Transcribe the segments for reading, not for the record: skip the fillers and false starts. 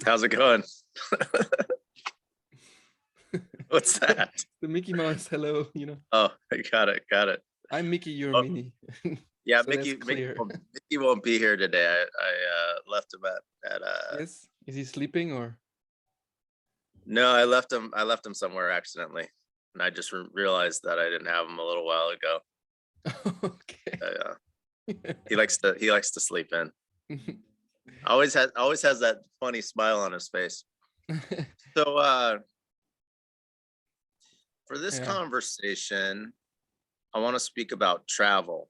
How's it going? What's that? The Mickey Mouse hello, you know. Oh, I got it. I'm Mickey, you're Oh, Minnie. yeah, So that's clear. Mickey won't be here today. I left him at Yes. Is he sleeping or? no, I left him somewhere accidentally, and I just realized that I didn't have him a little while ago. Okay. He likes to sleep in. Always has that funny smile on his face. So for this conversation, I want to speak about travel,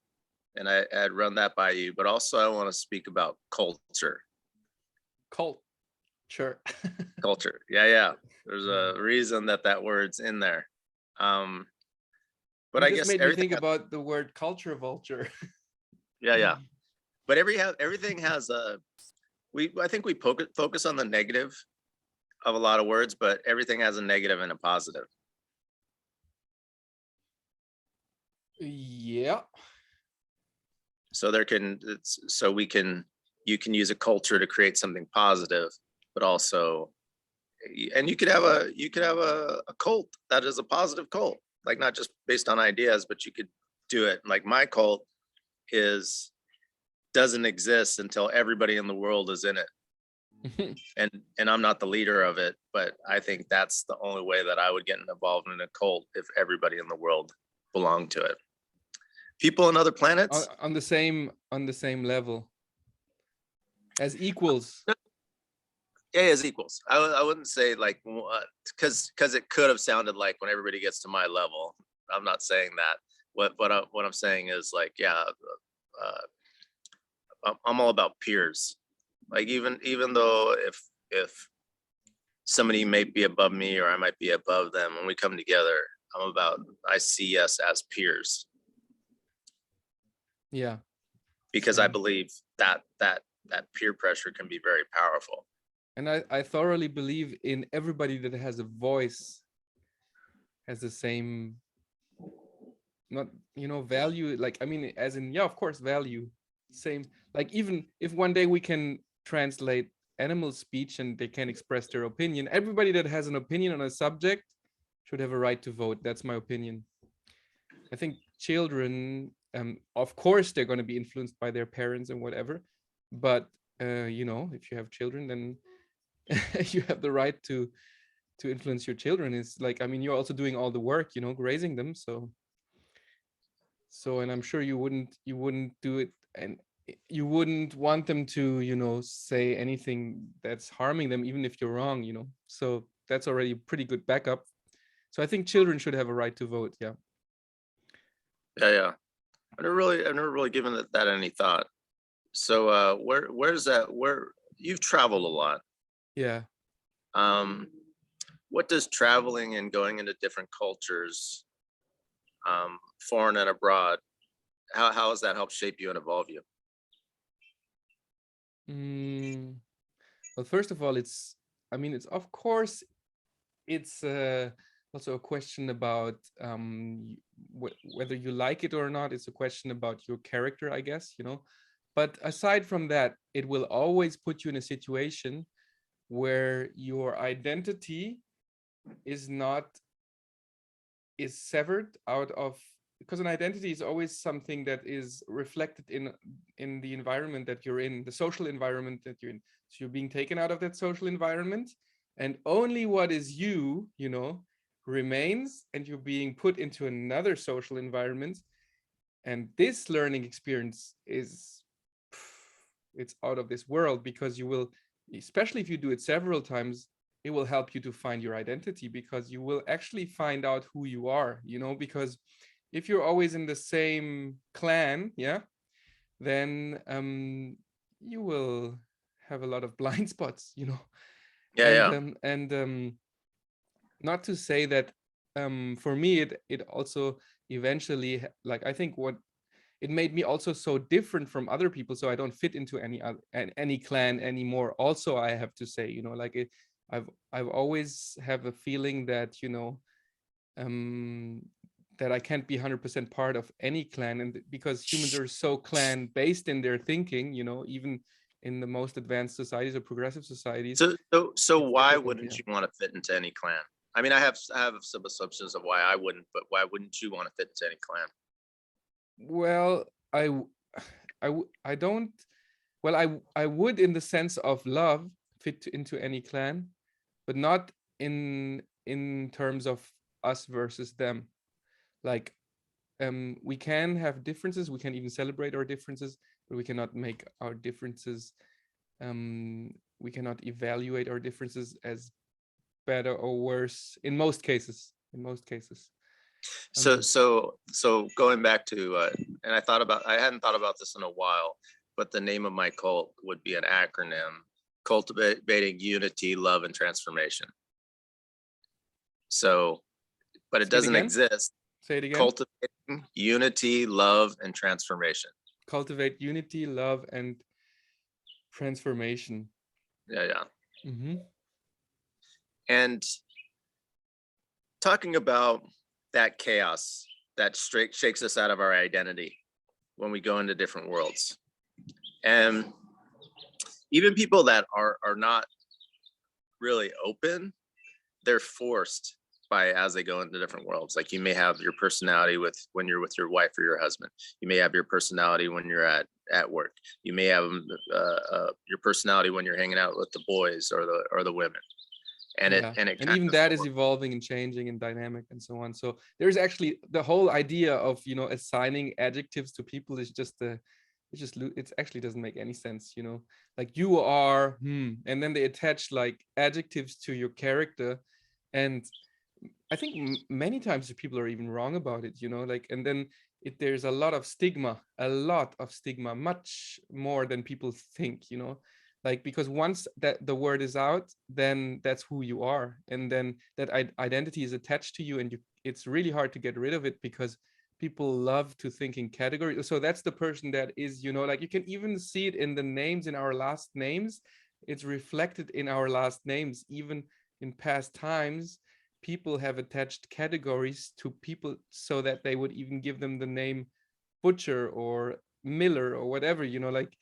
and I'd run that by you, but also I want to speak about culture. Culture. Culture. Yeah. There's a reason that word's in there. But You I just guess made me think about the word culture vulture. Yeah. But everything has a. I think we focus on the negative of a lot of words, but everything has a negative and a positive. Yeah. So you can use a culture to create something positive, but also, and you could have a cult that is a positive cult, like not just based on ideas, but you could do it like my cult doesn't exist until everybody in the world is in it. and I'm not the leader of it, but I think that's the only way that I would get involved in a cult, if everybody in the world belonged to it. People on other planets on the same level as equals. Yeah, as equals. I wouldn't say like, because it could have sounded like when everybody gets to my level. I'm not saying that. What I'm saying is like, yeah, I'm all about peers. Like even though if somebody may be above me or I might be above them, when we come together, I see us as peers. Yeah. Because I believe that peer pressure can be very powerful. And I thoroughly believe in everybody that has a voice has the same, not, value. Like, I mean, as in, yeah, of course, value. Same. Like, even if one day we can translate animal speech and they can express their opinion, everybody that has an opinion on a subject should have a right to vote. That's my opinion. I think children, of course, they're going to be influenced by their parents and whatever. But, if you have children, then you have the right to influence your children. Is like, I mean, you're also doing all the work, raising them. So and I'm sure you wouldn't do it, and you wouldn't want them to say anything that's harming them, even if you're wrong. So that's already a pretty good backup. So I think children should have a right to vote. Yeah. I've never really given that any thought. So where's that? Where you've traveled a lot. Yeah. What does traveling and going into different cultures, foreign and abroad, how has that helped shape you and evolve you? Well, first of all, it's of course, it's also a question about whether you like it or not. It's a question about your character, I guess, But aside from that, it will always put you in a situation where your identity is severed out of, because an identity is always something that is reflected in the environment that you're in, the social environment that you're in. So you're being taken out of that social environment, and only what is you, remains, and you're being put into another social environment. And this learning experience it's out of this world, because you will, especially if you do it several times, it will help you to find your identity, because you will actually find out who you are, because if you're always in the same clan, then you will have a lot of blind spots, And not to say that for me, it also eventually, like, I think what it made me also so different from other people, so I don't fit into any clan anymore. Also, I have to say, like, I've always have a feeling that that I can't be 100% part of any clan, and because humans are so clan based in their thinking, even in the most advanced societies or progressive societies. So why different, wouldn't yeah. you want to fit into any clan? I mean, I have some assumptions of why I wouldn't, but why wouldn't you want to fit into any clan? Well, I don't. Well, I would in the sense of love fit into any clan, but not in terms of us versus them. Like, we can have differences. We can even celebrate our differences, but we cannot make our differences. We cannot evaluate our differences as better or worse in most cases. In most cases. So going back to, and I hadn't thought about this in a while, but the name of my cult would be an acronym: cultivating unity, love, and transformation. So, but it doesn't exist. Say it again. Cultivating unity, love, and transformation. Cultivate unity, love, and transformation. Yeah. Mm-hmm. And talking about that chaos that shakes us out of our identity when we go into different worlds. And even people that are not really open, they're forced by as they go into different worlds. Like, you may have your personality when you're with your wife or your husband. You may have your personality when you're at work. You may have your personality when you're hanging out with the boys or the women. And even that is evolving and changing and dynamic and so on. So there's actually the whole idea of, assigning adjectives to people is it actually doesn't make any sense, like you are, and then they attach like adjectives to your character. And I think many times people are even wrong about it, like, and then there's a lot of stigma, much more than people think, like, because once that the word is out, then that's who you are, and then that identity is attached to you, and it's really hard to get rid of it because people love to think in categories. So that's the person that is, like, you can even see it in the names, in our last names. It's reflected in our last names. Even in past times, people have attached categories to people so that they would even give them the name butcher or miller or whatever, like,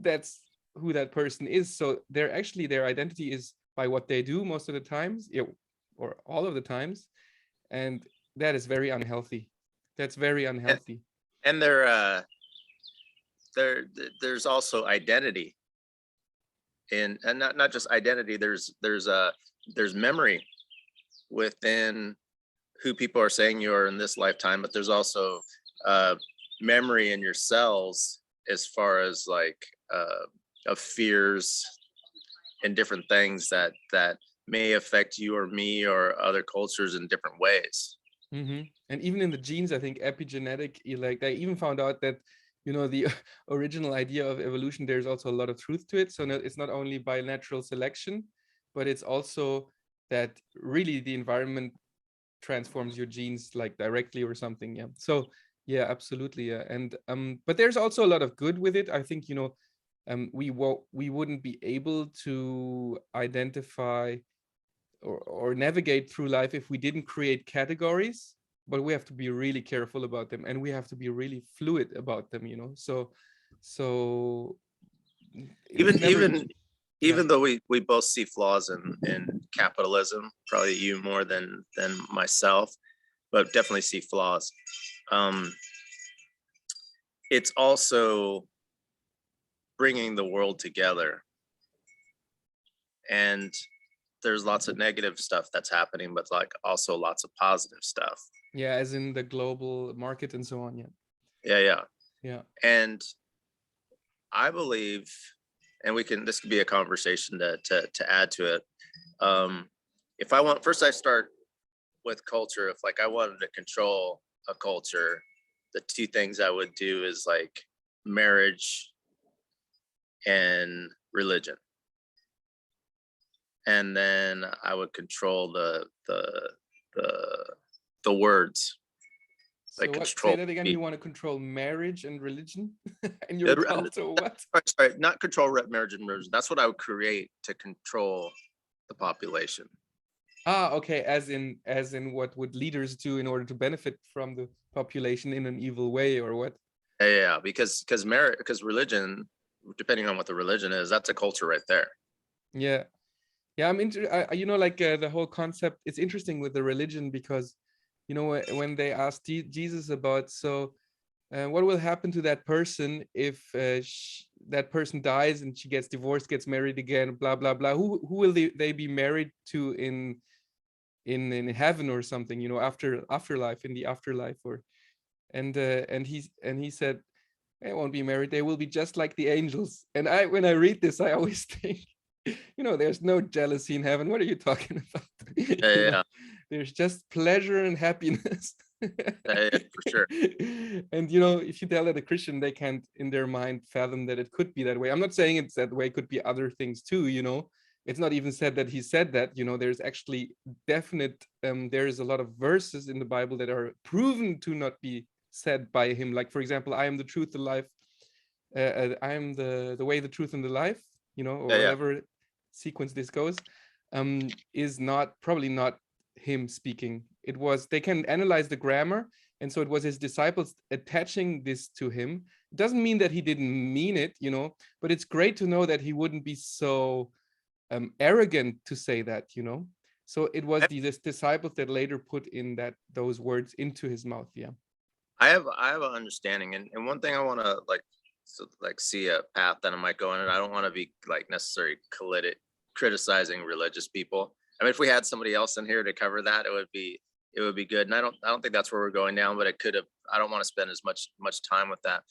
that's who that person is. So their identity is by what they do most of the times, or all of the times, and that is very unhealthy. That's very unhealthy. And there's also identity, and not just identity. There's memory within who people are saying you are in this lifetime, but there's also memory in your cells as far as like of fears and different things that may affect you or me or other cultures in different ways. Mm-hmm. And even in the genes, I think epigenetic, like, they even found out that, the original idea of evolution, there's also a lot of truth to it. So it's not only by natural selection, but it's also that really the environment transforms your genes, like, directly or something. Yeah. So yeah, absolutely. Yeah. And but there's also a lot of good with it. I think, we wouldn't be able to identify or navigate through life if we didn't create categories, but we have to be really careful about them, and we have to be really fluid about them, so even though we both see flaws in capitalism, probably you more than myself, but definitely see flaws. It's also bringing the world together, and there's lots of negative stuff that's happening, but like also lots of positive stuff. Yeah, as in the global market and so on. Yeah. And I believe, and this could be a conversation to add to it. If I start with culture. If like I wanted to control a culture, the two things I would do is like marriage and religion. And then I would control the words. Like so say that again. You want to control marriage and religion and your culture? What? Sorry, not control marriage and religion. That's what I would create to control the population. Ah, okay. As in what would leaders do in order to benefit from the population in an evil way, or what? Yeah, because religion depending on what the religion is, that's a culture right there. Yeah. Yeah, you know, like the whole concept, it's interesting with the religion because, you know, when they asked Jesus about, so what will happen to that person if that person dies and she gets divorced, gets married again, blah, blah, blah. Who will they be married to in heaven or something, you know, afterlife, in the afterlife, or and he said, they won't be married, they will be just like the angels. And when I read this, I always think, you know, there's no jealousy in heaven. What are you talking about? Yeah. There's just pleasure and happiness. Yeah, for sure. And you know, if you tell that a Christian, they can't in their mind fathom that it could be that way. I'm not saying it's that way, it could be other things too, you know. It's not even said that he said that, you know. There's actually definite there is a lot of verses in the Bible that are proven to not be said by him. Like, for example, I am the truth, the life, I am the way, the truth, and the life, you know, or whatever sequence this goes, is probably not him speaking. It was, they can analyze the grammar, and so it was his disciples attaching this to him. It doesn't mean that he didn't mean it, you know, but it's great to know that he wouldn't be so arrogant to say that, you know. So it was these disciples that later put in those words into his mouth. Yeah, I have an understanding, and one thing I want to see a path that I might go in, and I don't want to be like necessarily criticizing religious people. I mean, if we had somebody else in here to cover that, it would be good. And I don't think that's where we're going now, but it could have. I don't want to spend as much time with that.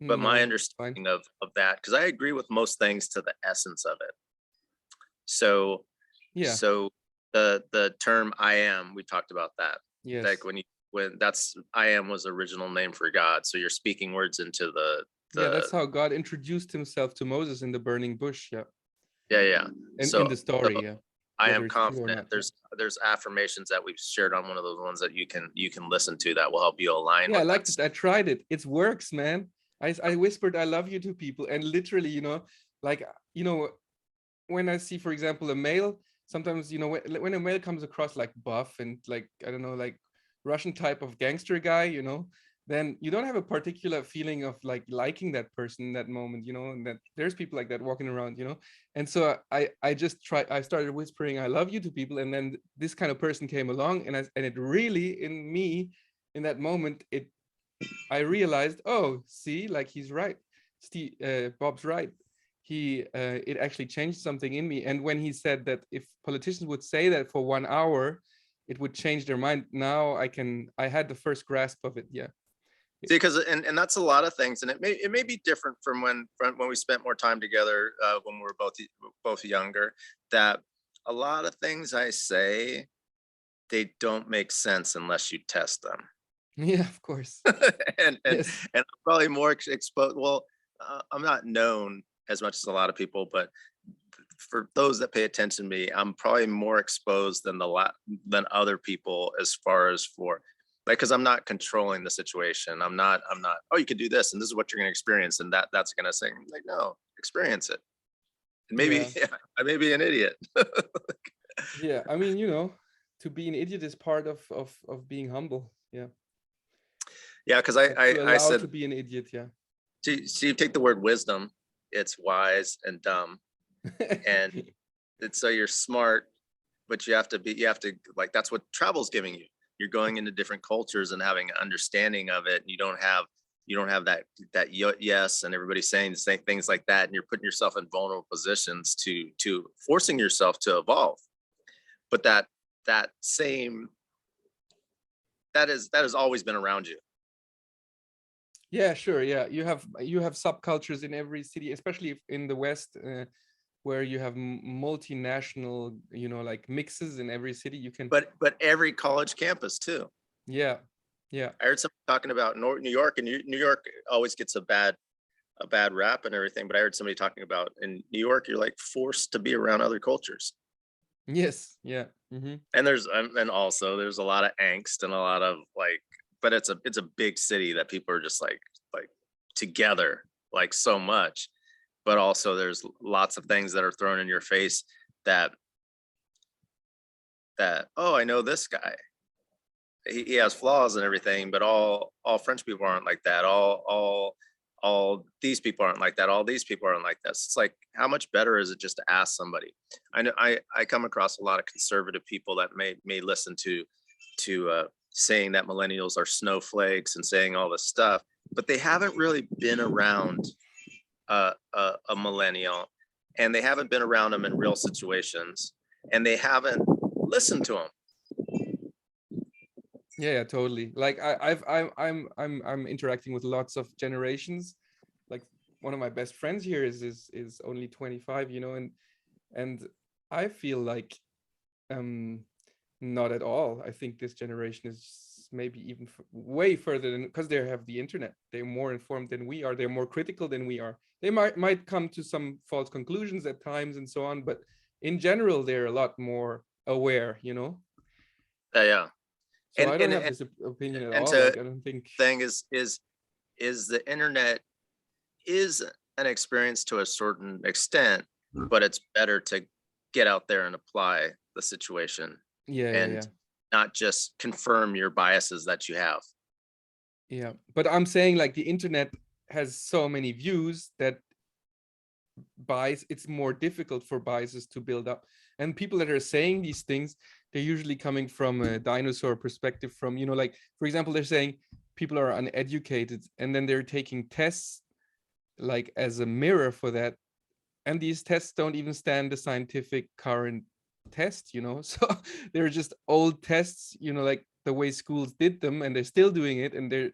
But my understanding of that, because I agree with most things to the essence of it. So yeah. So the term I am, we talked about that. Yes. Like when that's I am was the original name for God. So you're speaking words into the yeah, that's how God introduced himself to Moses in the burning bush. Yeah. Yeah. And so, in the story, yeah. I am confident there's affirmations that we've shared on one of those ones that you can listen to that will help you align. Yeah, I liked it. I tried it. It works, man. I whispered I love you to people, and literally, you know, like, you know, when I see, for example, a male, sometimes, you know, when a male comes across like buff and like, I don't know, like Russian type of gangster guy, you know, then you don't have a particular feeling of like liking that person in that moment, you know, and that there's people like that walking around, you know. And so I started whispering I love you to people, and then this kind of person came along, and it really, in me, in that moment, I realized, oh, see, like, he's right. Steve, Bob's right. It actually changed something in me. And when he said that if politicians would say that for 1 hour, it would change their mind. Now I had the first grasp of it. Yeah. See, because and that's a lot of things, and it may be different from when we spent more time together when we were both younger. That a lot of things I say, they don't make sense unless you test them. Yeah, of course. and yes. And I'm probably more exposed. Well, I'm not known as much as a lot of people, but for those that pay attention to me, I'm probably more exposed than other people as far as for. Like, because I'm not controlling the situation. I'm not, oh, you can do this, and this is what you're going to experience. And that's going to say, like, no, experience it. And maybe I may be an idiot. Yeah. I mean, you know, to be an idiot is part of being humble. Yeah. Yeah. Because I said to be an idiot. Yeah. So you take the word wisdom, it's wise and dumb. And so you're smart, but you have to like, that's what travel's giving you. You're going into different cultures and having an understanding of it. You don't have that yes, and everybody's saying the same things like that, and you're putting yourself in vulnerable positions to forcing yourself to evolve. But that has always been around you. Yeah, sure. Yeah, you have subcultures in every city, especially in the West, where you have multinational, you know, like mixes in every city. You can, but every college campus too. Yeah. I heard somebody talking about New York, and New York always gets a bad rap and everything. But I heard somebody talking about in New York, you're like forced to be around other cultures. Yes. Yeah. Mm-hmm. And also there's a lot of angst and a lot of like, but it's a big city that people are just like together, like, so much. But also there's lots of things that are thrown in your face that oh, I know this guy. He has flaws and everything, but all French people aren't like that. All all these people aren't like that, all these people aren't like this. It's like, how much better is it just to ask somebody? I know I come across a lot of conservative people that may listen to saying that millennials are snowflakes and saying all this stuff, but they haven't really been around a millennial, and they haven't been around them in real situations, and they haven't listened to them. Yeah, totally. Like I'm interacting with lots of generations. Like one of my best friends here is only 25, you know, and I feel like not at all. I think this generation is maybe even way further than, because they have the internet. They're more informed than we are. They're more critical than we are. They might come to some false conclusions at times and so on, but in general, they're a lot more aware, you know? Yeah. So I don't have this opinion at all. Like, I don't think. Thing is the internet is an experience to a certain extent, but it's better to get out there and apply the situation. And not just confirm your biases that you have. Yeah, but I'm saying, like, the internet has so many views that it's more difficult for biases to build up. And people that are saying these things, they're usually coming from a dinosaur perspective, from, you know, like, for example, they're saying people are uneducated, and then they're taking tests like as a mirror for that. And these tests don't even stand the scientific current test, you know? So they're just old tests, you know, like the way schools did them, and they're still doing it, and they're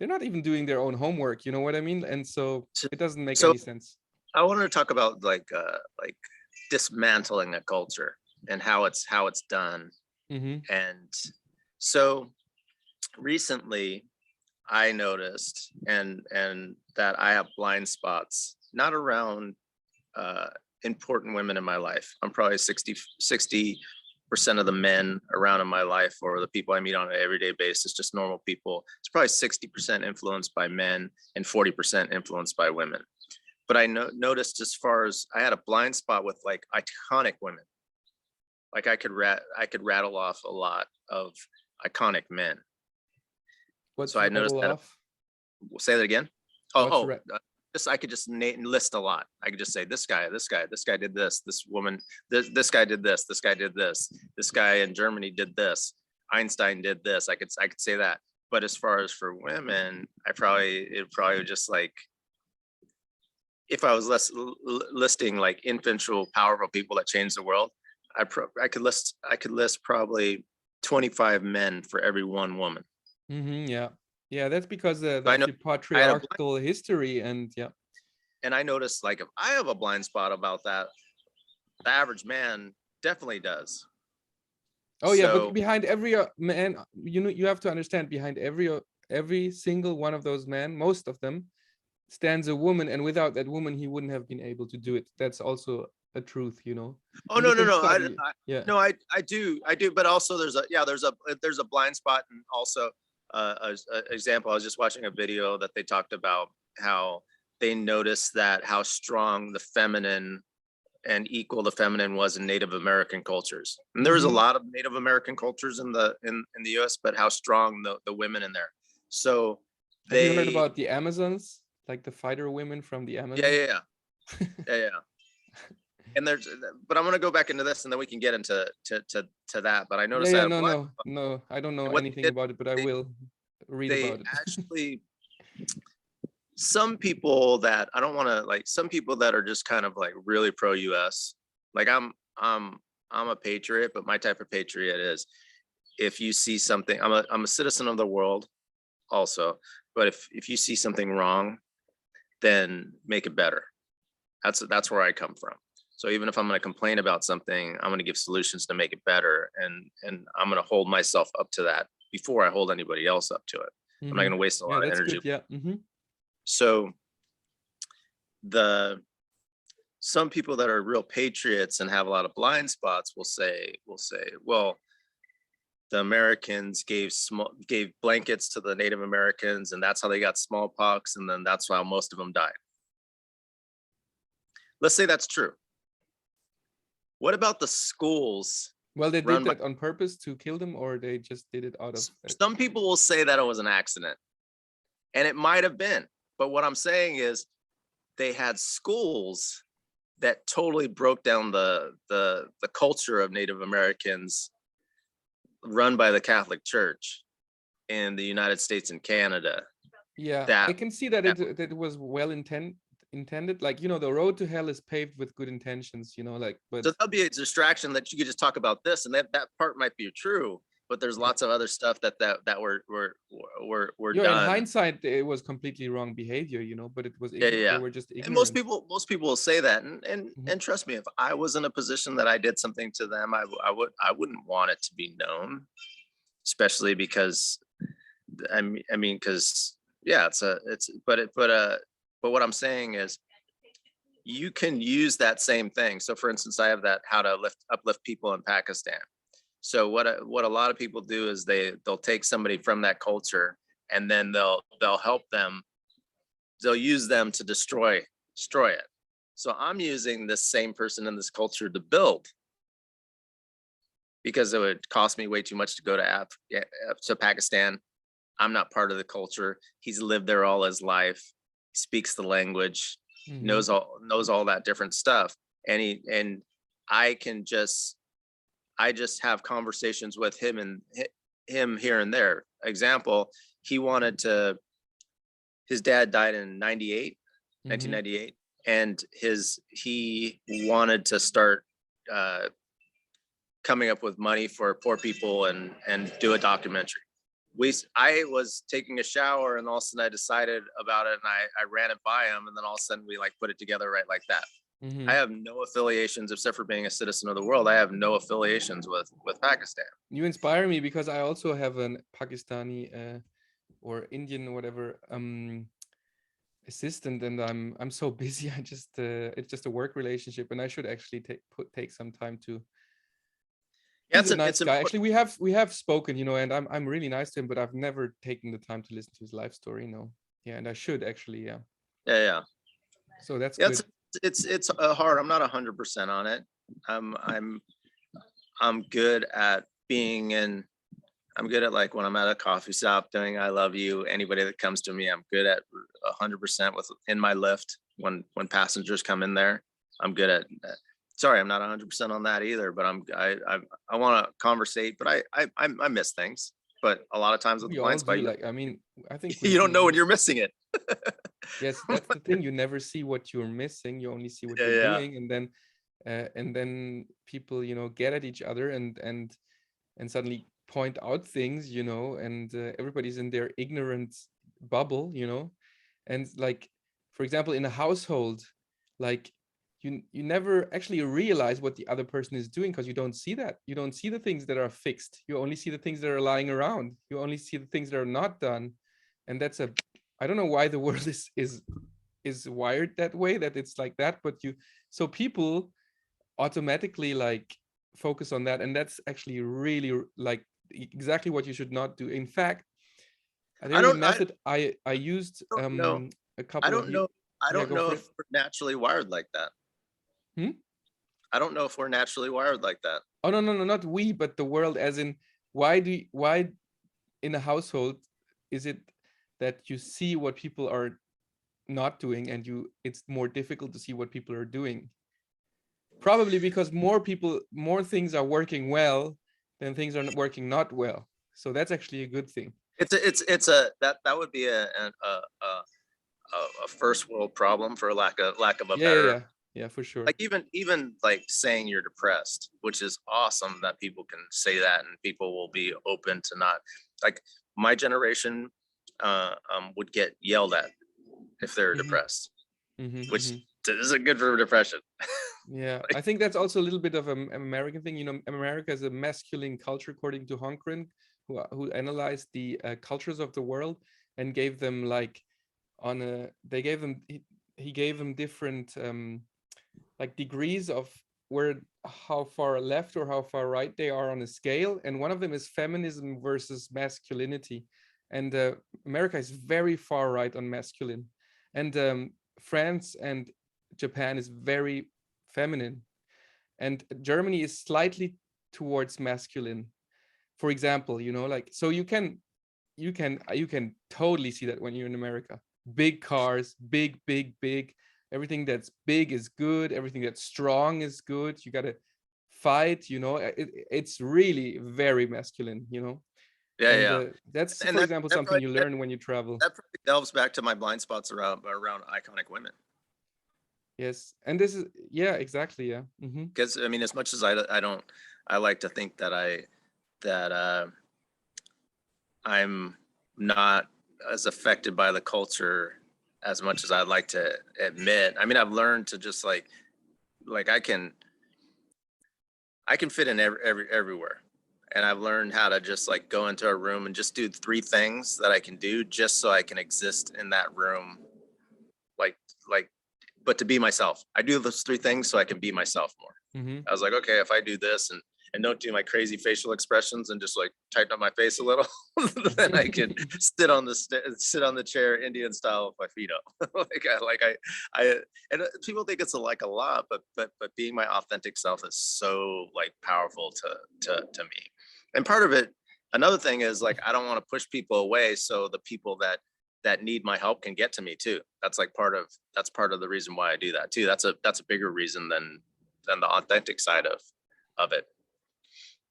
not even doing their own homework, you know what I mean? And so it doesn't make any sense. I wanted to talk about like dismantling a culture and how it's done. And so recently I noticed and that I have blind spots, not around important women in my life. I'm probably 60% of the men around in my life, or the people I meet on an everyday basis, just normal people. It's probably 60% influenced by men and 40% influenced by women. But I noticed, as far as, I had a blind spot with like iconic women. Like I could rattle off a lot of iconic men. So I noticed that. Say that again. I could just list a lot. I could just say this guy did this, this woman, this guy did this guy did this guy in Germany did this, Einstein did this. I could say that. But as far as for women, it probably just like, if I was listing like influential, powerful people that changed the world, I could list probably 25 men for every one woman. Yeah, that's because that's the patriarchal history, and And I noticed, like, if I have a blind spot about that, the average man definitely does. But behind every man, you know, you have to understand, behind every single one of those men, most of them, stands a woman, and without that woman, he wouldn't have been able to do it. That's also a truth, you know. Oh, no. I do. But also there's a blind spot, and also example. I was just watching a video that they talked about how they noticed that how strong the feminine and equal the feminine was in Native American cultures. And there's a lot of Native American cultures in the US, but how strong the women in there. So have you heard about the Amazons, like the fighter women from the Amazon? Yeah. And but I'm going to go back into this, and then we can get into that. But I noticed that. No, I don't know anything about it, but I will read about it. Actually, some people that I don't want to, like, some people that are just kind of like really pro US. Like I'm a patriot, but my type of patriot is, if you see something, I'm a citizen of the world also, but if you see something wrong, then make it better. That's where I come from. So even if I'm going to complain about something, I'm going to give solutions to make it better, and I'm going to hold myself up to that before I hold anybody else up to it. I'm not going to waste a lot of energy. So some people that are real patriots and have a lot of blind spots will say, well, the Americans gave blankets to the Native Americans, and that's how they got smallpox, and then that's how most of them died. Let's say that's true. What about the schools? Well, they did that on purpose to kill them, or they just did it out of... Some people will say that it was an accident, and it might have been. But what I'm saying is they had schools that totally broke down the culture of Native Americans run by the Catholic Church in the United States and Canada. Yeah, That I can see that it was well intended. Like, you know, the road to hell is paved with good intentions, you know, like, but so that'll be a distraction that you could just talk about this, and that part might be true, but there's lots of other stuff that were you know, in done. hindsight, it was completely wrong behavior, you know, but it was Yeah, they yeah. were just And ignorant. most people will say that, and trust me, if I was in a position that I did something to them, I wouldn't want it to be known, especially because I mean, because yeah, but what I'm saying is you can use that same thing. So for instance, I have that how to uplift people in Pakistan. So what a lot of people do is they'll take somebody from that culture, and then they'll help them, they'll use them to destroy it. So I'm using this same person in this culture to build, because it would cost me way too much to go to Pakistan. I'm not part of the culture. He's lived there all his life. He speaks the language, knows all that different stuff. And I just have conversations with him and him here and there. Example, his dad died in 1998, and he wanted to start coming up with money for poor people and do a documentary. I was taking a shower, and all of a sudden I decided about it, and I ran it by him, and then all of a sudden we like put it together right like that. I have no affiliations except for being a citizen of the world. I have no affiliations with Pakistan. You inspire me because I also have an Pakistani or Indian or whatever assistant, and I'm so busy. I just it's just a work relationship, and I should actually take some time to. Yeah, he's a nice guy. Actually, we have spoken, you know, and I'm really nice to him, but I've never taken the time to listen to his life story. No, yeah, and I should actually, yeah. Yeah. So that's good. It's hard. I'm not 100% on it. I'm good at being in. I'm good at, like, when I'm at a coffee shop doing I love you. Anybody that comes to me, I'm good at 100% in my lift when passengers come in there. I'm good at. Sorry, I'm not 100% on that either, but I want to conversate, but I miss things. But a lot of times with the blind spot, like, I mean, I think you don't know when you're missing it. Yes, that's the thing. You never see what you're missing. You only see what you're doing, and then people, you know, get at each other and suddenly point out things, you know, and everybody's in their ignorant bubble, you know, and like, for example, in a household, like you never actually realize what the other person is doing because you don't see that. You don't see the things that are fixed. You only see the things that are lying around. You only see the things that are not done, and that's I don't know why the world is wired that way, that it's like that, but so people automatically like focus on that, and that's actually really like exactly what you should not do. In fact, there's a method I used a couple of years. I don't know if we're naturally wired like that. I don't know if we're naturally wired like that. Oh, no, not we, but the world, as in, why in a household is it that you see what people are not doing, and it's more difficult to see what people are doing? Probably because more things are working well than things are working not well. So that's actually a good thing. That would be a first world problem, for lack of a better. Yeah, for sure. Like even like saying you're depressed, which is awesome that people can say that, and people will be open to not, like, my generation would get yelled at if they're depressed, which isn't good for depression. Yeah, I think that's also a little bit of an American thing. You know, America is a masculine culture, according to Honkren, who analyzed the cultures of the world and gave them like he gave them different like degrees of how far left or how far right they are on a scale, and one of them is feminism versus masculinity, and America is very far right on masculine, and France and Japan is very feminine, and Germany is slightly towards masculine, for example, you know, like, so you can totally see that when you're in America. big cars, big, big, big. Everything that's big is good. Everything that's strong is good. You gotta fight. It's really very masculine. Yeah, And yeah. that's, And for example, that something probably you learn when you travel. that probably delves back to my blind spots around iconic women. Yes, and this is, yeah, exactly, yeah. Because I mean, as much as I like to think that I'm not as affected by the culture as much as I'd like to admit. I mean, I've learned to just like I can fit in everywhere. And I've learned how to just like go into a room and just do 3 things that I can do just so I can exist in that room. Like, but to be myself. I do those 3 things so I can be myself more. I was like, okay, if I do this and don't do my crazy facial expressions and just like tighten up my face a little, then I can sit on the chair Indian style with my feet up. I and people think it's like a lot, but being my authentic self is so like powerful to me. And part of it, another thing is like I don't want to push people away, so the people that need my help can get to me too. That's part of the reason why I do that too. That's a bigger reason than the authentic side of it.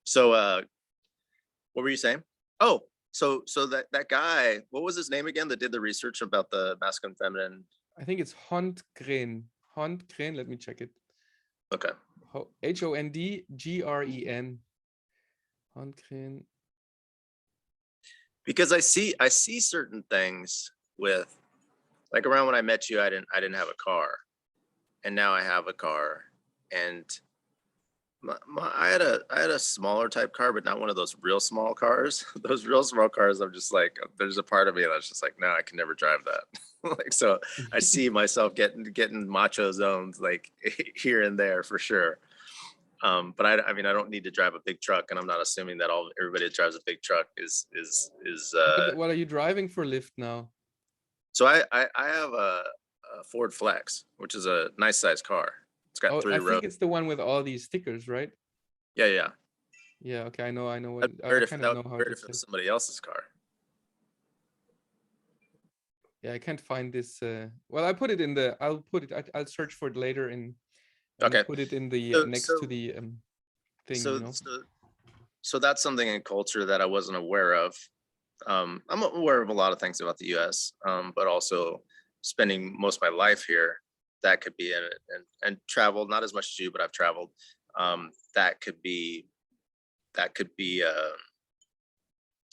So what were you saying? Oh, so that guy, what was his name again that did the research about the masculine feminine? I think it's Hondgren. Hondgren, let me check it. Okay. Hondgren. Hondgren. Because I see certain things with, like, around when I met you, I didn't have a car, and now I have a car, and I had a smaller type car, but not one of those real small cars. Those real small cars, I'm just like, there's a part of me that's just like, no, I can never drive that. Like, so I see myself getting macho zones like here and there for sure. But I mean, I don't need to drive a big truck, and I'm not assuming that everybody that drives a big truck is. What are you driving for Lyft now? So I have a Ford Flex, which is a nice sized car. It's got 3 rows. I think it's the one with all these stickers, right? Yeah. Yeah. Okay, I know. I kind of know how it is. if it was somebody else's car. Yeah, I can't find this. Well, I put it in the. I'll search for it later and Okay. put it in the next to the thing. So that's something in culture that I wasn't aware of. I'm aware of a lot of things about the U.S., but also spending most of my life here, that could be in it, and traveled, not as much as you, but I've traveled. That could be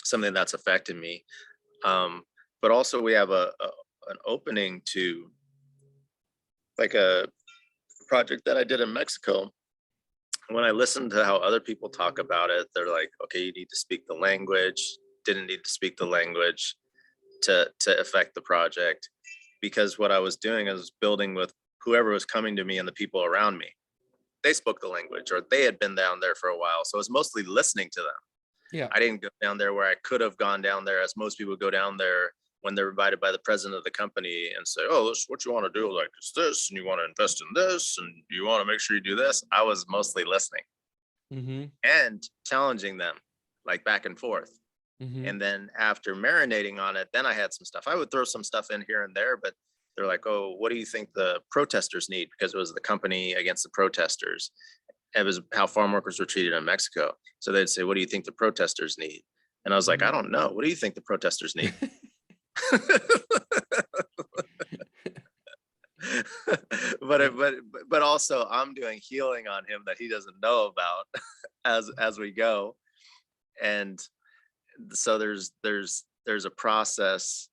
something that's affected me. But also we have an opening to like a project that I did in Mexico. When I listened to how other people talk about it, they're like, okay, you need to speak the language. Didn't need to speak the language to affect the project, because what I was doing is building with whoever was coming to me and the people around me. They spoke the language, or they had been down there for a while. So I was mostly listening to them. Yeah. I didn't go down there where I could have gone down there, as most people go down there when they're invited by the president of the company and say, oh, this is what you want to do, like it's this, and you want to invest in this, and you want to make sure you do this. I was mostly listening and challenging them, like back and forth. And then after marinating on it, then I had some stuff. I would throw some stuff in here and there, but they're like, oh, what do you think the protesters need? Because it was the company against the protesters. It was how farm workers were treated in Mexico. So they'd say, what do you think the protesters need? And I was like, I don't know. What do you think the protesters need? but also I'm doing healing on him that he doesn't know about as we go. And so there's a process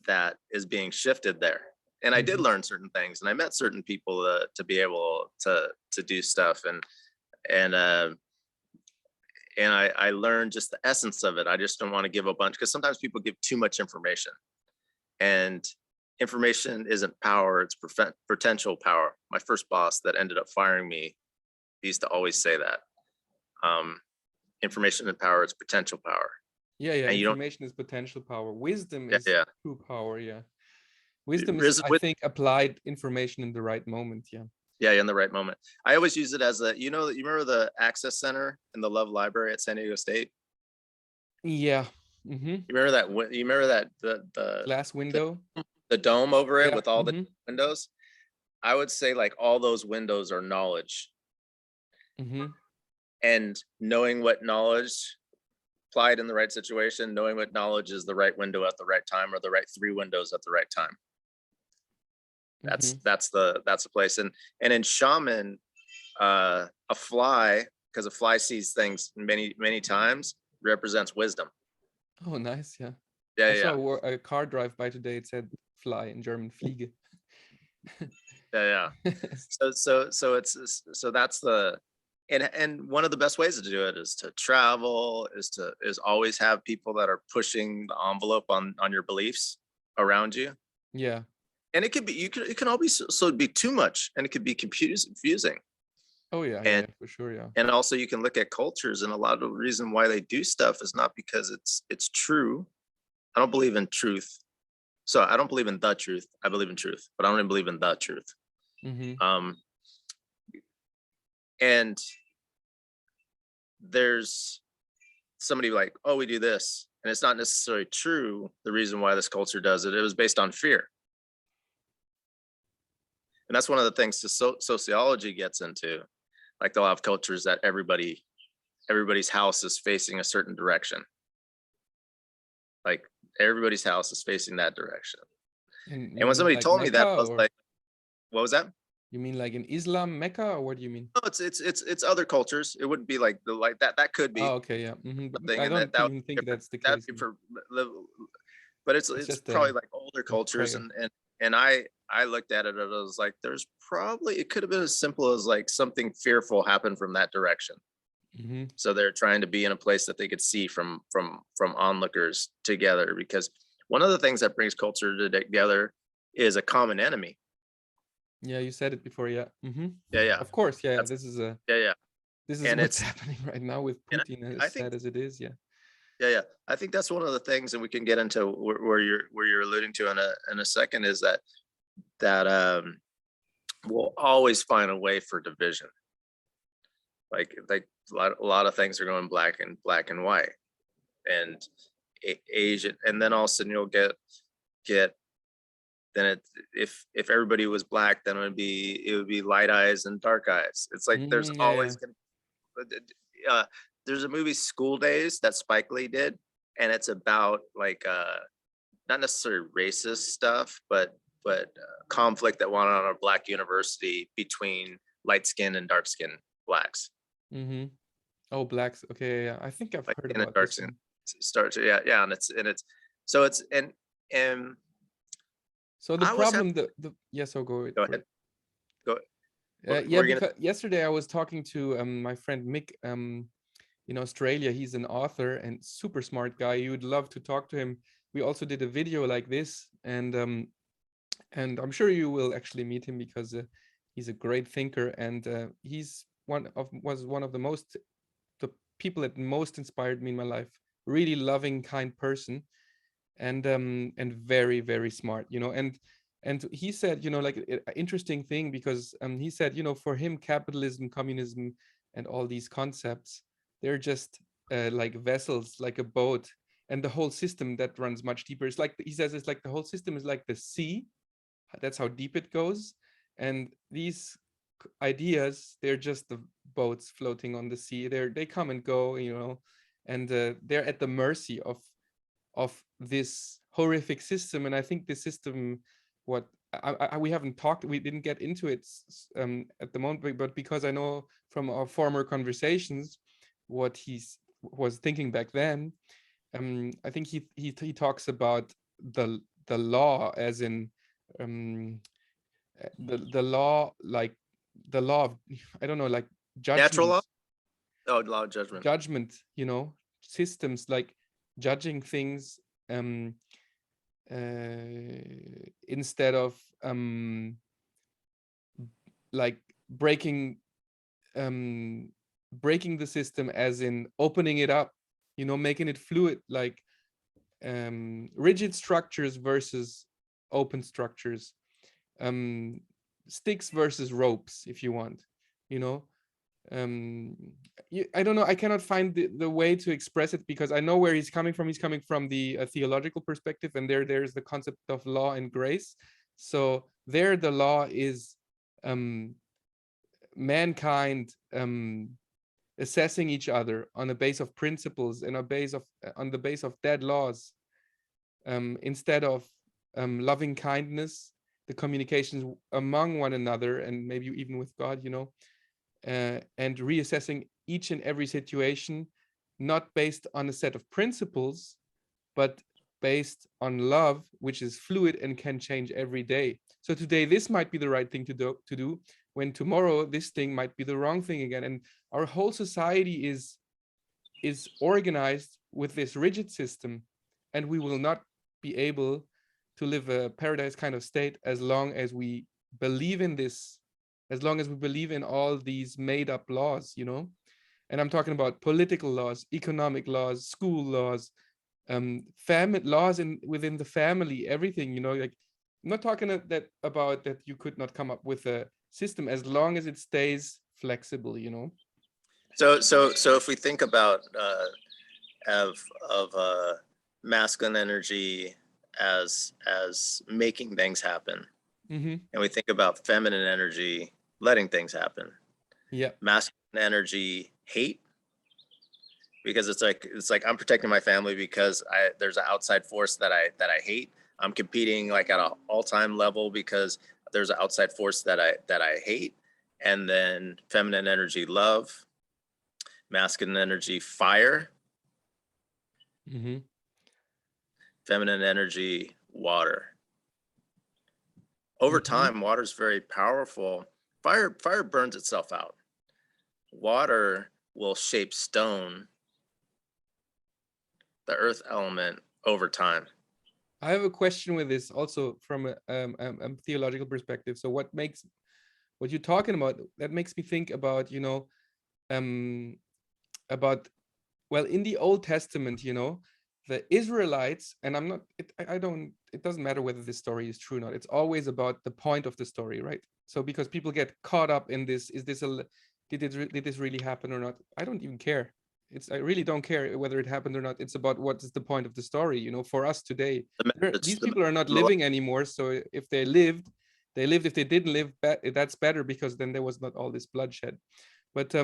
that is being shifted there. And I did learn certain things, and I met certain people to be able to do stuff, and I learned just the essence of it. I just don't want to give a bunch, because sometimes people give too much information, and information isn't power, it's potential power. My first boss that ended up firing me used to always say that. Information and power is potential power. Yeah. Information is potential power. Wisdom is true power. Yeah. Wisdom is, I think, applied information in the right moment. Yeah, in the right moment. I always use it as you remember the Access Center in the Love Library at San Diego State? Yeah. You remember that? You remember that the glass window? the dome over it Yeah. with all the windows. I would say like all those windows are knowledge. And knowing what knowledge applied in the right situation, knowing what knowledge is the right window at the right time, or the right 3 windows at the right time. That's the place. And in shaman, a fly, because a fly sees things many times, represents wisdom. Oh, nice. Yeah. Yeah, I saw a car drive by today. It said fly in German, Fliege. Yeah. So that's the, and one of the best ways to do it is to travel, is always have people that are pushing the envelope on your beliefs around you. Yeah. And it could be, it can all be, so it'd be too much, and it could be confusing. Oh yeah, and for sure. Yeah. And also you can look at cultures, and a lot of the reason why they do stuff is not because it's true. I don't believe in truth. So I don't believe in the truth. I believe in truth, but I don't even believe in the truth. And there's somebody like, oh, we do this, and it's not necessarily true. The reason why this culture does it, it was based on fear. And that's one of the things sociology gets into. Like they'll have cultures that everybody's house is facing a certain direction. Like everybody's house is facing that direction. And when somebody told me that, I was like, what was that? You mean like in Islam, Mecca, or what do you mean? No, it's other cultures. It wouldn't be like that could be. Oh, okay, yeah. Thing, I don't even think that's the case. But it's probably like older cultures, and I looked at it and I was like, there's probably, it could have been as simple as like something fearful happened from that direction. So they're trying to be in a place that they could see from onlookers together, because one of the things that brings culture together is a common enemy. Yeah, you said it before. Yeah. Yeah. Of course. Yeah. This is This is what's happening right now with Putin, as sad as it is. Yeah. Yeah. I think that's one of the things, and we can get into where you're alluding to in a second, is that we'll always find a way for division. Like a lot of things are going black and white, and Asian, and then all of a sudden you'll get then if everybody was black, then it would be light eyes and dark eyes. It's like there's always gonna there's a movie, School Days, that Spike Lee did, and it's about like not necessarily racist stuff, but conflict that went on at a black university between light skin and dark skin blacks. Oh, blacks. Okay, yeah. I think I've heard about dark this skin starts. Yeah, and it's so it's and so the problem so go ahead. Yeah, because yesterday I was talking to my friend Mick in Australia. He's an author and super smart guy. You would love to talk to him. We also did a video like this, and I'm sure you will actually meet him, because he's a great thinker, and he's was one of the people that most inspired me in my life. Really loving, kind person, and very, very smart, and he said, like an interesting thing, because he said, for him, capitalism, communism, and all these concepts, they're just like vessels, like a boat, and the whole system that runs much deeper. It's like, he says, it's like the whole system is like the sea. That's how deep it goes. And these ideas, they're just the boats floating on the sea. They come and go, and they're at the mercy of this horrific system. And I think this system, we didn't get into it at the moment, but because I know from our former conversations what he was thinking back then, I think he talks about the law, as in the law, like the law of, I don't know, like judgment. Natural law? Oh, law of judgment. Judgment, systems, like judging things instead of like breaking the system, as in opening it up, making it fluid, like rigid structures versus open structures, sticks versus ropes, if you want, I don't know, I cannot find the way to express it, because I know where he's coming from. He's coming from the theological perspective, and there's the concept of law and grace. So there the law is mankind assessing each other on a base of principles and on the base of dead laws, instead of loving kindness, the communications among one another, and maybe even with God, and reassessing each and every situation, not based on a set of principles, but based on love, which is fluid and can change every day. So today this might be the right thing to do, when tomorrow this thing might be the wrong thing again. And our whole society is organized with this rigid system, and we will not be able to live a paradise kind of state as long as we believe in this, as long as we believe in all these made up laws, And I'm talking about political laws, economic laws, school laws, family laws within the family, everything, like I'm not talking about that you could not come up with a system as long as it stays flexible, So if we think about masculine energy as making things happen, and we think about feminine energy letting things happen. Yeah. Masculine energy hate, because it's like I'm protecting my family because there's an outside force that I hate. I'm competing like at an all-time level because there's an outside force that I hate. And then feminine energy love, masculine energy fire, feminine energy water. Over time, water is very powerful. Fire burns itself out. Water will shape stone, the earth element, over time. I have a question with this also from a theological perspective. So what you're talking about, that makes me think about, well, in the Old Testament, the Israelites, and it doesn't matter whether this story is true or not. It's always about the point of the story, right? So because people get caught up in this, did this really happen or not? I don't even care. I really don't care whether it happened or not. It's about what is the point of the story, for us today. These people are not living anymore. So if they lived. If they didn't live, that's better, because then there was not all this bloodshed. But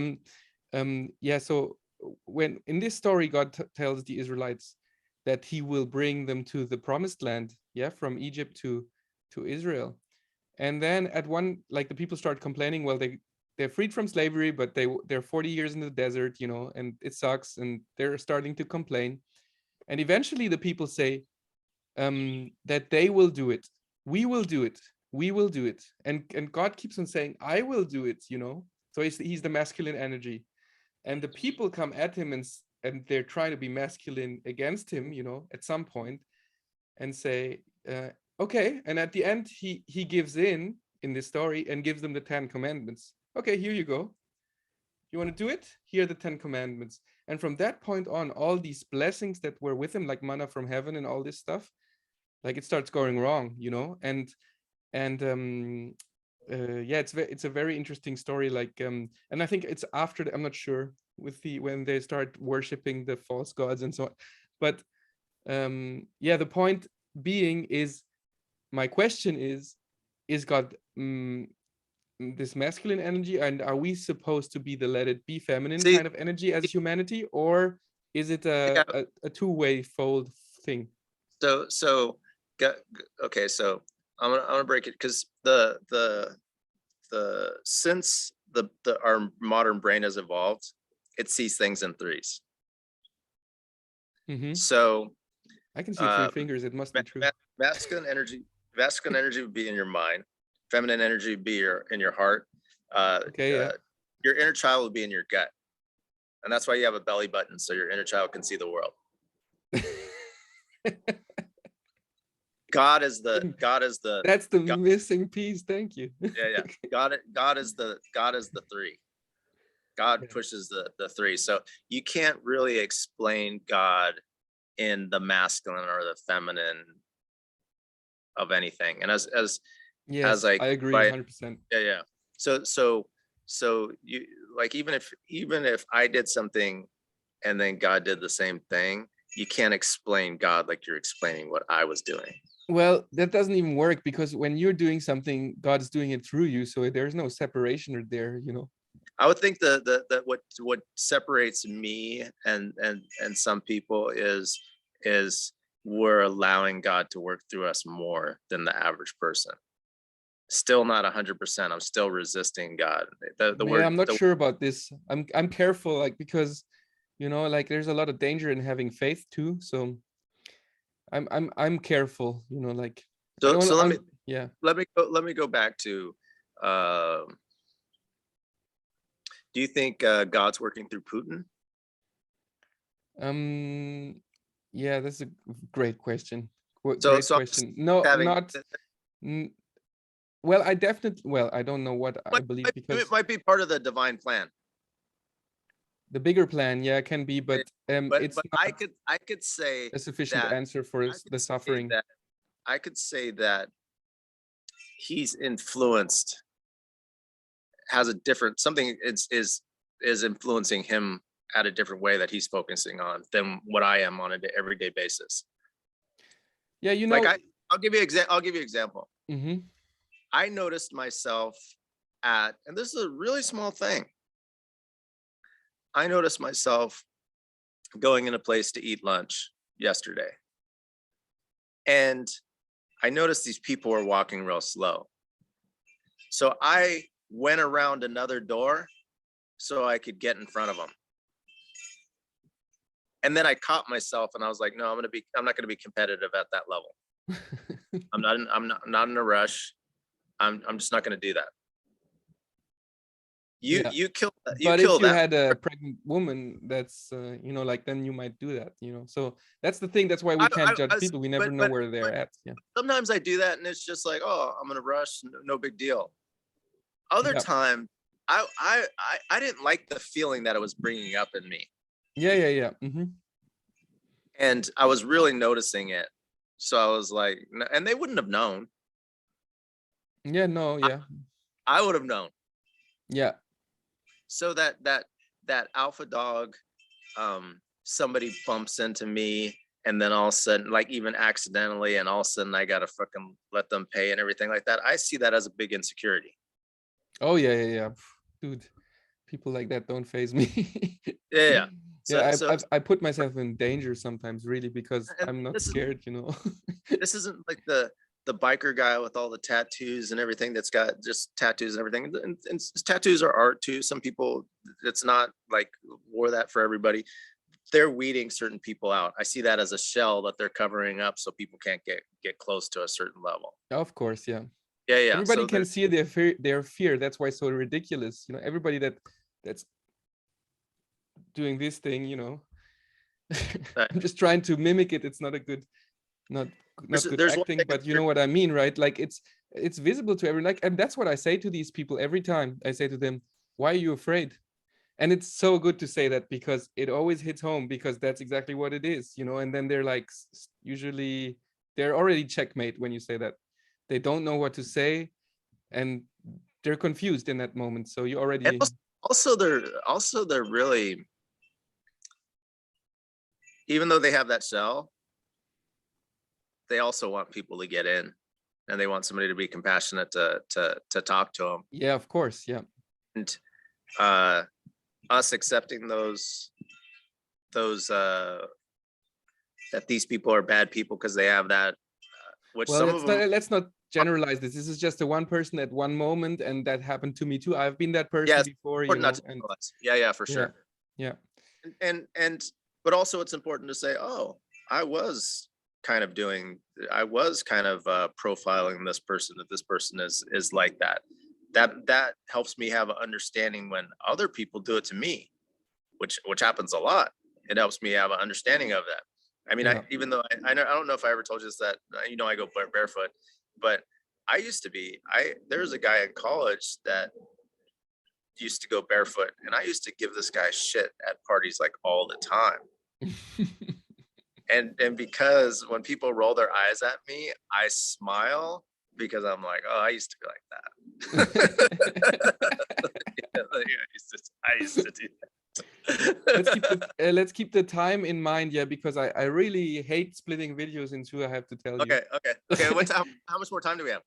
yeah, so when in this story, God tells the Israelites that he will bring them to the promised land, from Egypt to Israel. And then the people start complaining, well, they're freed from slavery, but they're 40 years in the desert, and it sucks, and they're starting to complain. And eventually the people say that they will do it. We will do it. We will do it. And God keeps on saying, I will do it, So he's the masculine energy. And the people come at him and they're trying to be masculine against him, at some point, and say, okay. And at the end, he gives in this story and gives them the 10 commandments. Okay, here you go. You want to do it? Here are the 10 commandments. And from that point on, all these blessings that were with him, like manna from heaven and all this stuff, like it starts going wrong, and yeah, it's a very interesting story. Like, and I think it's after I'm not sure when they start worshiping the false gods and so on. But yeah, the point being is, my question is God this masculine energy, and are we supposed to be the let it be feminine kind of energy as humanity, or is it a two-way fold thing? Okay, so I'm gonna break it, because since our modern brain has evolved, it sees things in threes. So I can see 3 fingers. It must be true. Masculine energy would be in your mind. Feminine energy would be in your heart. Your inner child would be in your gut, and that's why you have a belly button, so your inner child can see the world. God is the that's the missing piece. Thank you. Yeah. God is the 3. God pushes the 3. So you can't really explain God in the masculine or the feminine of anything. And as I agree 100%. Yeah. So you like even if I did something and then God did the same thing, you can't explain God like you're explaining what I was doing. Well, that doesn't even work, because when you're doing something, God is doing it through you. So there's no separation there, you know. I would think that what separates me and some people is we're allowing God to work through us more than the average person. Still not 100%. I'm still resisting God. I'm not sure about this. I'm careful, like, because, you know, like there's a lot of danger in having faith too. So I'm careful, you know, like. So let me go back to. Do you think God's working through Putin? Yeah, that's a great question. Great question. No, not. Well, I don't know what I believe, because it might be part of the divine plan. The bigger plan, yeah, can be, but it's but not I could say a sufficient answer for the suffering. I could say that he's influenced, has a different something is influencing him at a different way that he's focusing on than what I am on an everyday basis. Yeah, you know, like I'll give you an example. Mm-hmm. I noticed myself and this is a really small thing. I noticed myself going in a place to eat lunch yesterday. And I noticed these people were walking real slow. So I went around another door so I could get in front of them. And then I caught myself and I was like, no, I'm not gonna be competitive at that level. I'm not in a rush. I'm just not gonna do that. You kill that. But if you had a pregnant woman, that's you know, like, then you might do that, you know. So that's the thing. That's why we can't judge people. We never know where they're at. Yeah. Sometimes I do that and it's just like, oh, I'm in a rush, no big deal. Other time, I didn't like the feeling that it was bringing up in me. Yeah. Mm-hmm. And I was really noticing it. So I was like, and they wouldn't have known. Yeah, no, yeah. I would have known. Yeah. So that alpha dog, somebody bumps into me and then all of a sudden, like even accidentally, and all of a sudden I gotta fucking let them pay and everything like that. I see that as a big insecurity. Oh yeah. Dude, people like that don't faze me. Yeah. I put myself in danger sometimes, really, because I'm not scared, you know. This isn't like the biker guy with all the tattoos and everything that's got just tattoos and everything. And tattoos are art too. Some people, it's not like wore that for everybody. They're weeding certain people out. I see that as a shell that they're covering up so people can't get close to a certain level. Of course, yeah. Yeah. Everybody can see their fear. That's why it's so ridiculous. You know, everybody that's doing this thing, you know. I'm just trying to mimic it. It's not a good, not good acting, but you know what I mean, right? Like it's visible to everyone. Like, and that's what I say to these people every time. I say to them, "Why are you afraid?" And it's so good to say that, because it always hits home, because that's exactly what it is, you know. And then they're like, usually they're already checkmate when you say that. They don't know what to say, and they're confused in that moment. So you already. And also they're really, even though they have that shell, they also want people to get in, and they want somebody to be compassionate to talk to them. Yeah, of course. Yeah. And us accepting those that these people are bad people because they have that, which well, some of them, let's not generalize this. This is just a one person at one moment, and that happened to me too. I've been that person before, you know. Yeah, for sure. Yeah. And but also it's important to say, oh, I was kind of profiling this person, that this person is like that. That helps me have an understanding when other people do it to me, which happens a lot. It helps me have an understanding of that. I mean, even though I don't know if I ever told you this, that, you know, I go barefoot, but I used to be, there was a guy in college that used to go barefoot, and I used to give this guy shit at parties like all the time. And because when people roll their eyes at me, I smile, because I'm like, oh, I used to be like that. I let's keep the time in mind, because I really hate splitting videos in two, I have to tell you. Okay. How much more time do we have?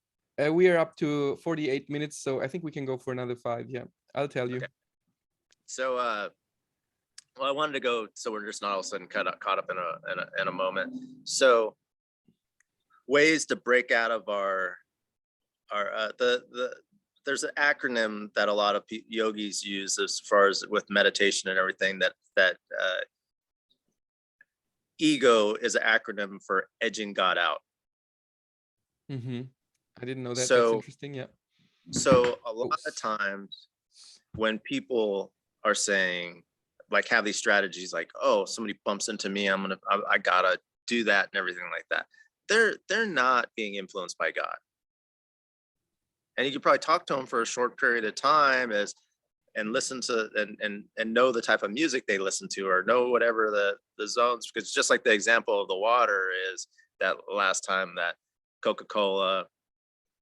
We are up to 48 minutes, so I think we can go for another 5. Yeah, I'll tell you. Okay. So, well, I wanted to go so we're just not all of a sudden caught up in a moment. So, ways to break out of our there's an acronym that a lot of yogis use as far as with meditation and everything, that ego is an acronym for edging God out. I didn't know that. That's So interesting. Yeah. so a lot of times when people are saying, like, have these strategies like, oh, somebody bumps into me, I gotta do that and everything like that, they're not being influenced by God. And you could probably talk to them for a short period of time and listen to and know the type of music they listen to, or know whatever the zones, because just like the example of the water is that last time that Coca-Cola,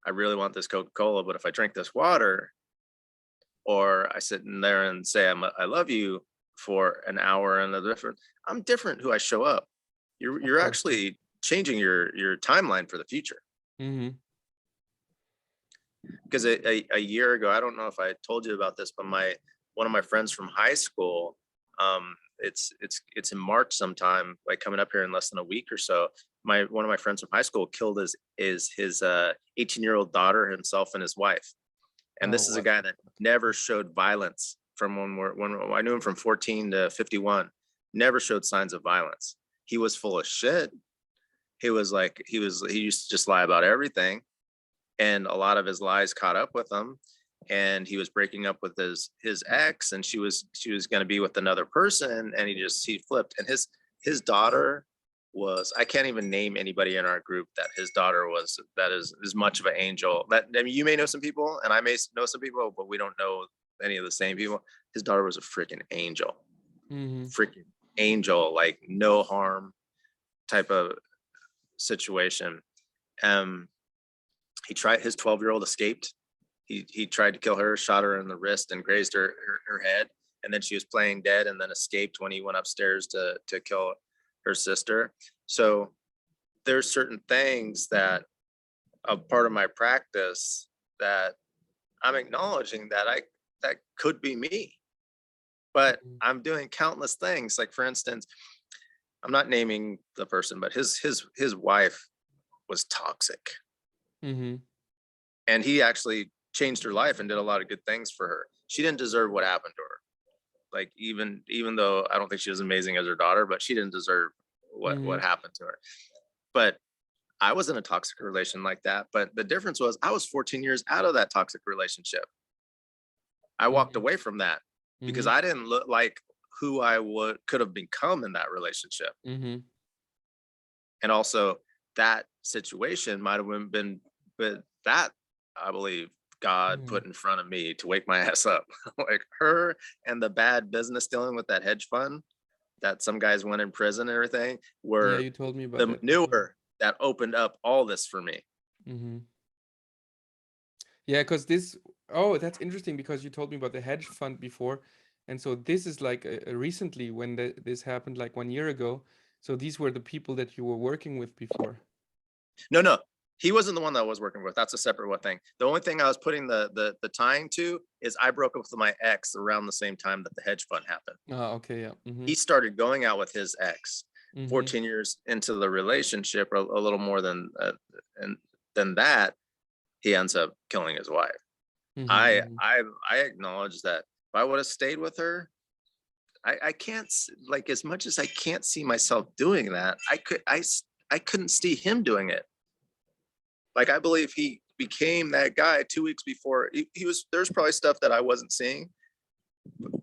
I really want this Coca-Cola, but if I drink this water, or I sit in there and say I love you for an hour, and I'm different who I show up. You're actually changing your timeline for the future. Because a year ago, I don't know if I told you about this, but one of my friends from high school, it's in March sometime, like coming up here in less than a week or so. One of my friends from high school killed his 18-year-old daughter, himself, and his wife. And this is a guy that never showed violence from when I knew him from 14 to 51, never showed signs of violence. He was full of shit. He used to just lie about everything. And a lot of his lies caught up with him, and he was breaking up with his ex, and she was going to be with another person, and he flipped. And his daughter was, I can't even name anybody in our group that his daughter was, that is as much of an angel. That, I mean, you may know some people, and I may know some people, but we don't know any of the same people. His daughter was a freaking angel. Freaking angel, like no harm type of situation. His 12-year-old escaped. He tried to kill her, shot her in the wrist and grazed her head. And then she was playing dead, and then escaped when he went upstairs to kill her sister. So there's certain things that a part of my practice that I'm acknowledging that could be me, but I'm doing countless things. Like, for instance, I'm not naming the person, but his wife was toxic. And he actually changed her life and did a lot of good things for her. She didn't deserve what happened to her. Like, even though I don't think she was amazing as her daughter, but she didn't deserve what happened to her. But I was in a toxic relation like that. But the difference was I was 14 years out of that toxic relationship. I walked away from that because I didn't look like who I could have become in that relationship. And also that situation might have been, but that I believe God put in front of me to wake my ass up. Like her and the bad business dealing with that hedge fund that some guys went in prison and everything were you told me about the manure that opened up all this for me. Yeah, because that's interesting, because you told me about the hedge fund before. And so this is like recently when this happened, like 1 year ago. So these were the people that you were working with before. No, he wasn't the one that I was working with. That's a separate thing. The only thing I was putting the tying to is I broke up with my ex around the same time that the hedge fund happened. Okay, yeah. He started going out with his ex 14 years into the relationship, or a little more than that. He ends up killing his wife. I acknowledge that if I would have stayed with her, I can't, like, as much as I can't see myself doing that, I couldn't see him doing it. Like, I believe he became that guy 2 weeks before there's probably stuff that I wasn't seeing.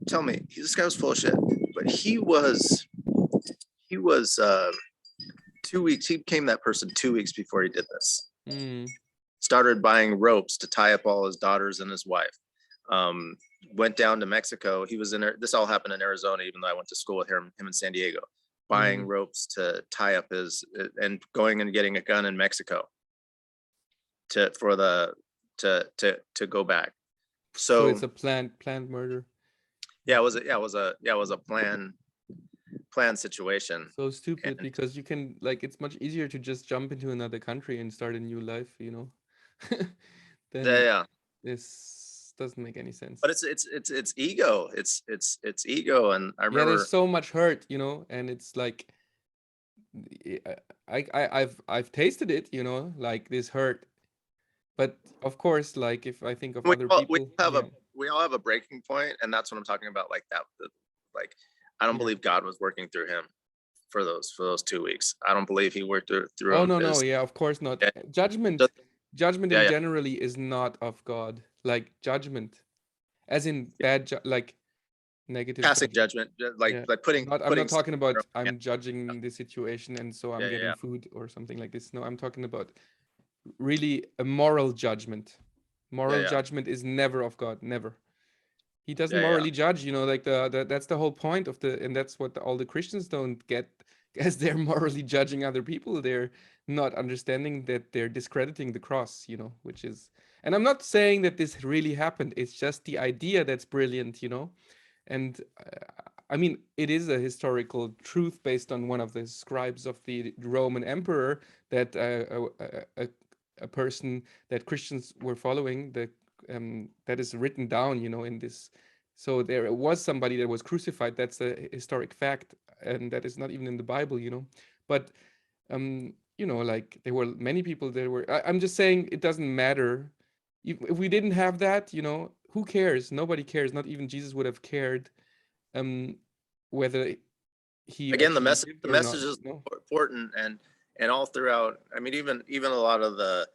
Tell me, this guy was full of shit, but he was 2 weeks. He became that person 2 weeks before he did this. Started buying ropes to tie up all his daughters and his wife. Went down to Mexico. He was in there. This all happened in Arizona, even though I went to school with him in San Diego. Buying ropes to tie up and going and getting a gun in Mexico to go back. So it's a planned murder. Yeah, it was a plan. planned situation. So stupid, And because you can, like, it's much easier to just jump into another country and start a new life, you know, then yeah, this doesn't make any sense. but it's ego. It's ego. And I Yeah, there's remember so much hurt, you know, and it's like I've tasted it, you know, like this hurt. But of course, like if I think of other we people, have yeah, we all have a breaking point, and that's what I'm talking about. Like that, like I don't yeah. believe God was working through him for those 2 weeks. I don't believe he worked through Oh him no, no, because yeah, of course not. yeah, Judgment, just, judgment yeah, in yeah, generally is not of God. Like judgment, as in bad, like negative passing judgment. judgment, Yeah, like I'm putting not stuff talking in your about own I'm judging the situation and so I'm yeah, getting yeah, food or something like this. No, I'm talking about really a moral judgment. yeah, Moral yeah, judgment is never of God, never. He doesn't yeah, yeah, morally judge, you know, like that's the whole point of the, and that's what all the Christians don't get, as they're morally judging other people. They're not understanding that they're discrediting the cross, you know, which is, and I'm not saying that this really happened. It's just the idea that's brilliant, you know. And I mean, it is a historical truth based on one of the scribes of the Roman emperor that a person that Christians were following, that is written down, you know, in this. So there was somebody that was crucified. That's a historic fact, and that is not even in the Bible, you know. But you know, like there were many people that were. I'm just saying it doesn't matter. If we didn't have that, you know, who cares? Nobody cares. Not even Jesus would have cared um, whether he again, actually the lived or not. message is No. important. And all throughout, I mean, even a lot of the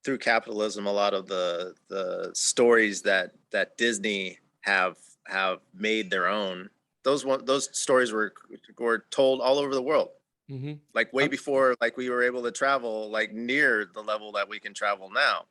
through capitalism, a lot of the stories that Disney have made their own, those stories were told all over the world, Mm-hmm. like way before like we were able to travel like near the level that we can travel now.